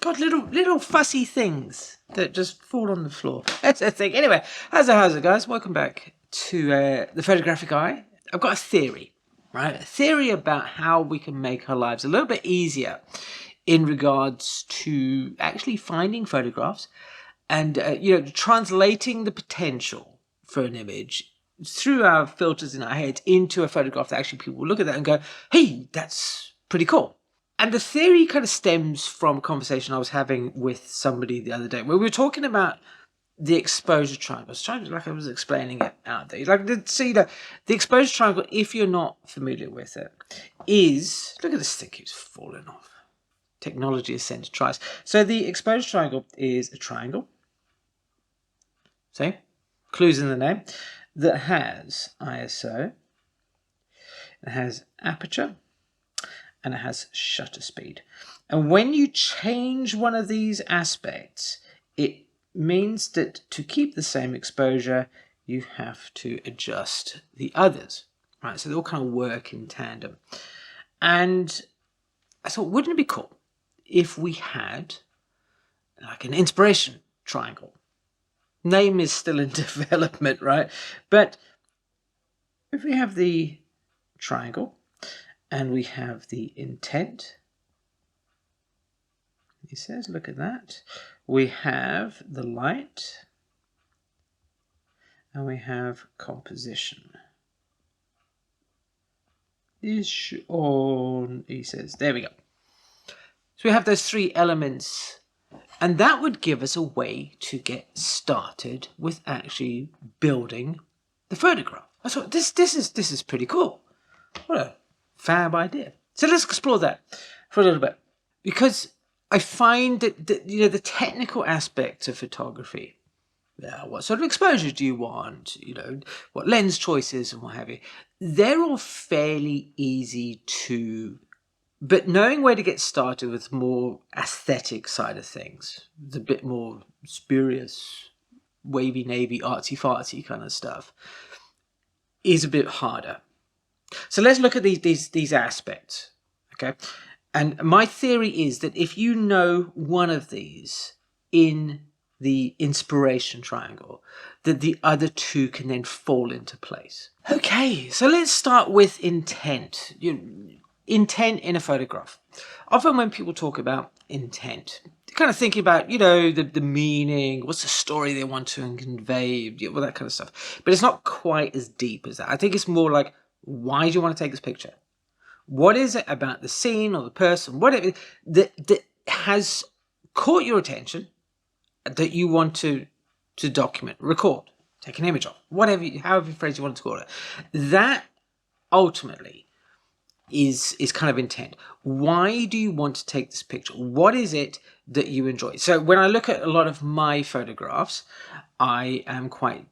got little fussy things that just fall on the floor. That's the thing. Anyway, how's it, guys? Welcome back to the Photographic Eye. I've got a theory, right? A theory about how we can make our lives a little bit easier in regards to actually finding photographs and translating the potential for an image through our filters in our heads into a photograph that actually people will look at that and go, hey, that's pretty cool. And the theory kind of stems from a conversation I was having with somebody the other day where we were talking about the exposure triangle. I was explaining it out there. The exposure triangle, if you're not familiar with it, is, look at this thing keeps falling off. Technology is sent to tries. So the exposure triangle is a triangle. See? Clues in the name. That has ISO. It has aperture. And it has shutter speed. And when you change one of these aspects, it means that to keep the same exposure, you have to adjust the others. Right? So they all kind of work in tandem. And I thought, wouldn't it be cool if we had like an inspiration triangle? Name is still in development, right? But if we have the triangle and we have the intent, he says, look at that. We have the light and we have composition. Is on, he says, there we go. So we have those three elements, and that would give us a way to get started with actually building the photograph. I thought this is pretty cool. What a fab idea. So let's explore that for a little bit, because I find that the technical aspects of photography, what sort of exposure do you want, what lens choices and what have you, they're all fairly easy to, but knowing where to get started with more aesthetic side of things, the bit more spurious, wavy navy, artsy fartsy kind of stuff, is a bit harder. So let's look at these aspects, okay? And my theory is that if you know one of these in the inspiration triangle, that the other two can then fall into place. Okay, so let's start with intent. Intent in a photograph. Often when people talk about intent, they're kind of thinking about, the meaning, what's the story they want to convey, all that kind of stuff. But it's not quite as deep as that. I think it's more like, why do you want to take this picture? What is it about the scene or the person, whatever, that has caught your attention that you want to document, record, take an image of, however phrase you want to call it? That ultimately is kind of intent. Why do you want to take this picture? What is it that you enjoy? So when I look at a lot of my photographs, I am quite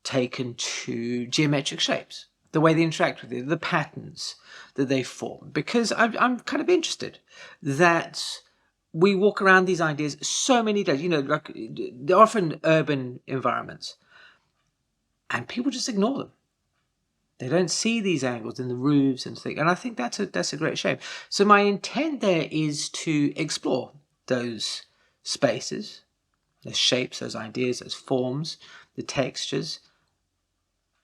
taken to geometric shapes, the way they interact with you, the patterns that they form, because I'm kind of interested that we walk around these ideas so many days, like they're often urban environments, and people just ignore them. They don't see these angles in the roofs and things, and I think that's a great shame. So my intent there is to explore those spaces, those shapes, those ideas, those forms, the textures,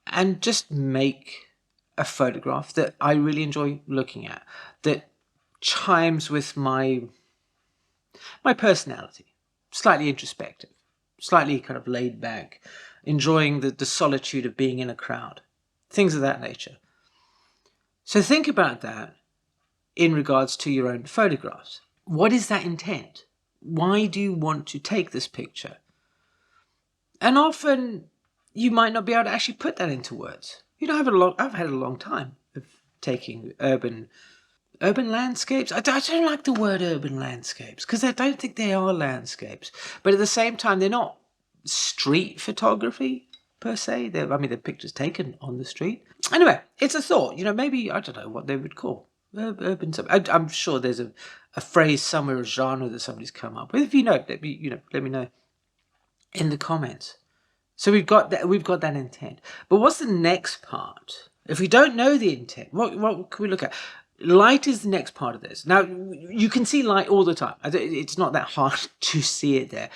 and just make a photograph that I really enjoy looking at, that chimes with my personality, slightly introspective, slightly kind of laid back, enjoying the solitude of being in a crowd. Things of that nature. So think about that in regards to your own photographs. What is that intent? Why do you want to take this picture? And often you might not be able to actually put that into words. I've had a long time of taking urban landscapes. I don't like the word urban landscapes because I don't think they are landscapes. But at the same time, they're not street photography per se. The pictures taken on the street. Anyway, it's a thought. Maybe, I don't know what they would call urban. I'm sure there's a phrase somewhere, a genre that somebody's come up with. If you know, let me know in the comments. So we've got that intent. But what's the next part? If we don't know the intent, what can we look at? Light is the next part of this. Now, you can see light all the time. It's not that hard to see it there.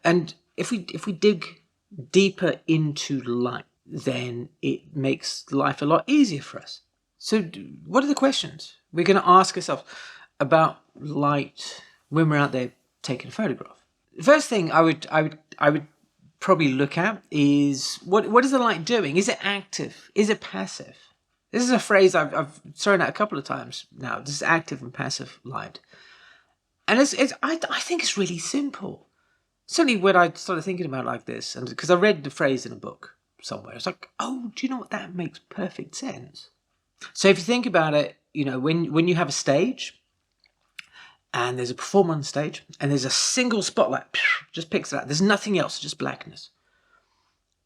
And if we dig deeper into light, then it makes life a lot easier for us. So what are the questions we're going to ask ourselves about light when we're out there taking a photograph? The first thing I would probably look at is what is the light doing? Is it active? Is it passive? This is a phrase I've thrown out a couple of times now. This is active and passive light. And I think it's really simple. Certainly when I started thinking about it like this, and because I read the phrase in a book somewhere, it's like, oh, do you know what? That makes perfect sense. So if you think about it, when you have a stage and there's a performer on stage and there's a single spotlight, just picks it out. There's nothing else, just blackness.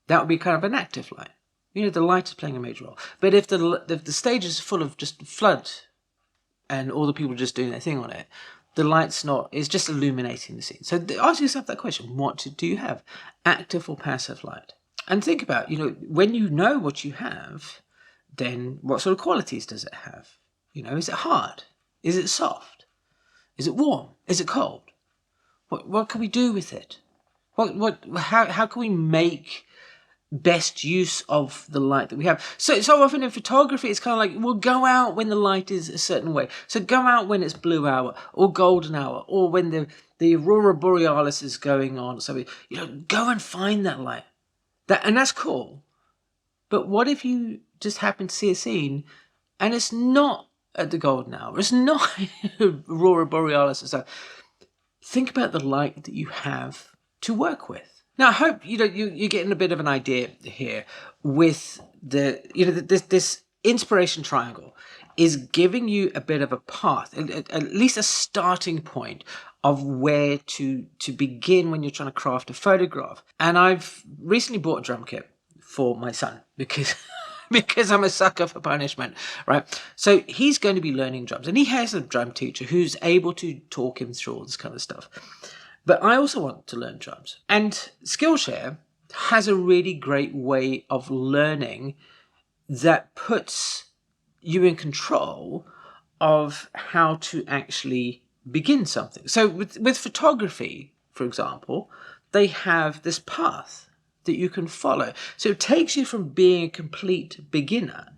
That would be kind of an active light. The light is playing a major role. But if the stage is full of just flood and all the people are just doing their thing on it, the light's not, it's just illuminating the scene. So ask yourself that question. What do you have? Active or passive light? And think about, when you know what you have, then what sort of qualities does it have? Is it hard? Is it soft? Is it warm? Is it cold? What can we do with it? How can we make best use of the light that we have? So often in photography, it's kind of like, we'll go out when the light is a certain way. So go out when it's blue hour or golden hour, or when the aurora borealis is going on. So go and find that light. And that's cool. But what if you just happen to see a scene and it's not at the golden hour? It's not aurora borealis or so. Think about the light that you have to work with. Now, I hope you're getting a bit of an idea here with this inspiration triangle is giving you a bit of a path, at least a starting point of where to begin when you're trying to craft a photograph. And I've recently bought a drum kit for my son because I'm a sucker for punishment, right? So he's going to be learning drums, and he has a drum teacher who's able to talk him through all this kind of stuff. But I also want to learn drums. And Skillshare has a really great way of learning that puts you in control of how to actually begin something. So with photography, for example, they have this path that you can follow. So it takes you from being a complete beginner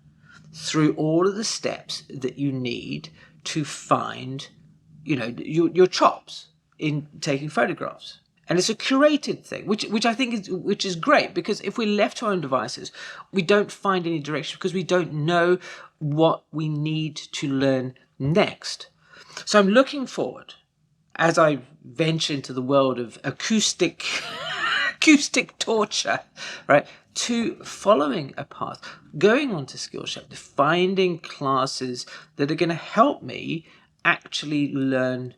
through all of the steps that you need to find, your chops in taking photographs. And it's a curated thing, which I think is great, because if we're left to our own devices, we don't find any direction because we don't know what we need to learn next. So I'm looking forward, as I venture into the world of acoustic torture, right, to following a path, going on to Skillshare, finding classes that are going to help me actually relearn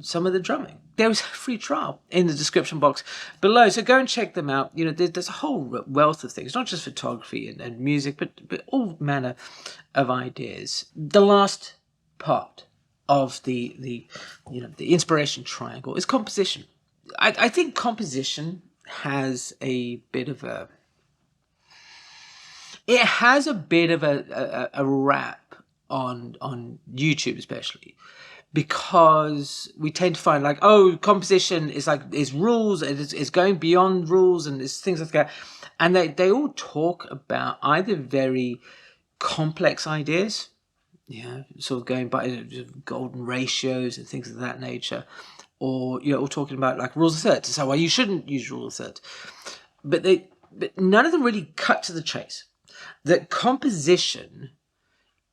some of the drumming. There is a free trial in the description box below, so go and check them out. There's a whole wealth of things, not just photography and music, but all manner of ideas. The last part of the inspiration triangle is composition. I think composition has a bit of a rap on YouTube, especially, because we tend to find composition is rules, and it's going beyond rules, and it's things like that. And they all talk about either very complex ideas, sort of going by golden ratios and things of that nature, or all talking about rules of thirds, so why you shouldn't use rule of thirds. But none of them really cut to the chase. That composition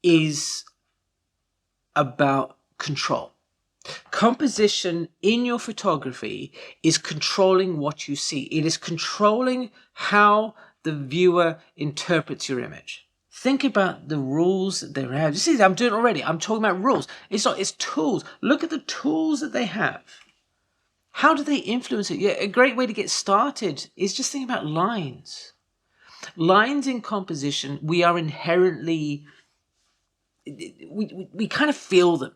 is about control. Composition in your photography is controlling what you see. It is controlling how the viewer interprets your image. Think about the rules that they have. You see, I'm doing it already. I'm talking about rules. It's tools. Look at the tools that they have. How do they influence it? Yeah, a great way to get started is just think about lines. Lines in composition, we are inherently, we kind of feel them.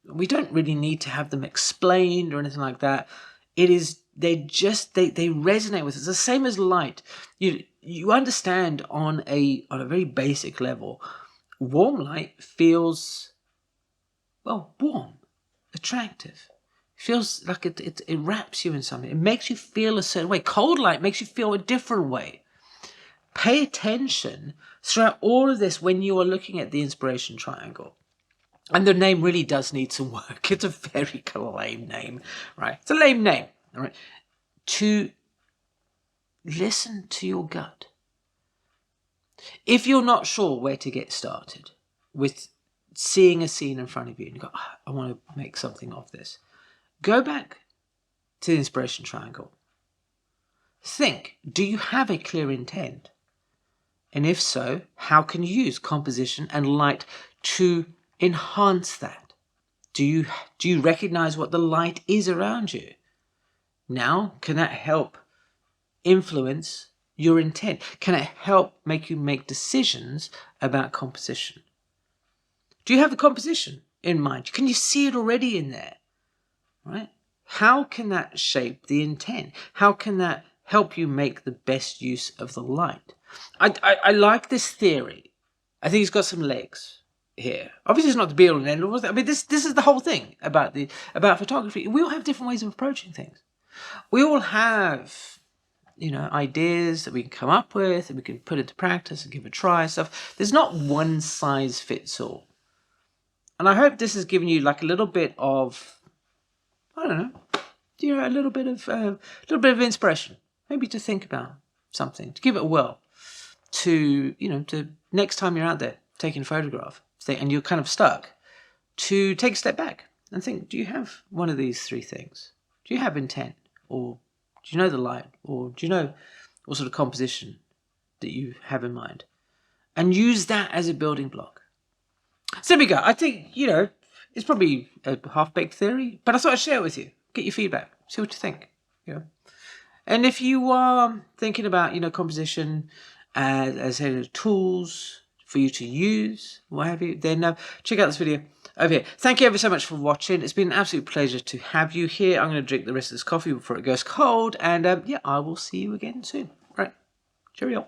We don't really need to have them explained or anything like that. They resonate with us. It's the same as light. You understand on a very basic level warm light feels, well, warm, attractive. It feels like it wraps you in something. It makes you feel a certain way. Cold light makes you feel a different way. Pay attention throughout all of this when you are looking at the inspiration triangle. And the name really does need some work. It's a very lame name, right? It's a lame name, all right? To listen to your gut. If you're not sure where to get started with seeing a scene in front of you and you go, oh, I want to make something of this, go back to the inspiration triangle. Think, do you have a clear intent? And if so, how can you use composition and light to enhance that? Do you recognize what the light is around you? Now, can that help influence your intent? Can it help make you make decisions about composition? Do you have the composition in mind? Can you see it already in there? Right? How can that shape the intent? How can that help you make the best use of the light? I like this theory. I think it's got some legs here. Obviously, it's not the be all and end all. I mean, this is the whole thing about photography. We all have different ways of approaching things. We all have, ideas that we can come up with and we can put into practice and give a try and stuff. There's not one size fits all. And I hope this has given you like a little bit of, I don't know, a little bit of inspiration, maybe to think about something, to give it a whirl, to next time you're out there taking a photograph and you're kind of stuck, to take a step back and think, do you have one of these three things? Do you have intent? Or do you know the light? Or do you know what sort of composition that you have in mind? And use that as a building block. So there we go. I think, it's probably a half-baked theory, but I thought I'd share it with you. Get your feedback. See what you think. And if you are thinking about, composition as tools for you to use, what have you, then check out this video over here. Thank you ever so much for watching. It's been an absolute pleasure to have you here. I'm going to drink the rest of this coffee before it goes cold. And I will see you again soon. All right. Cheerio.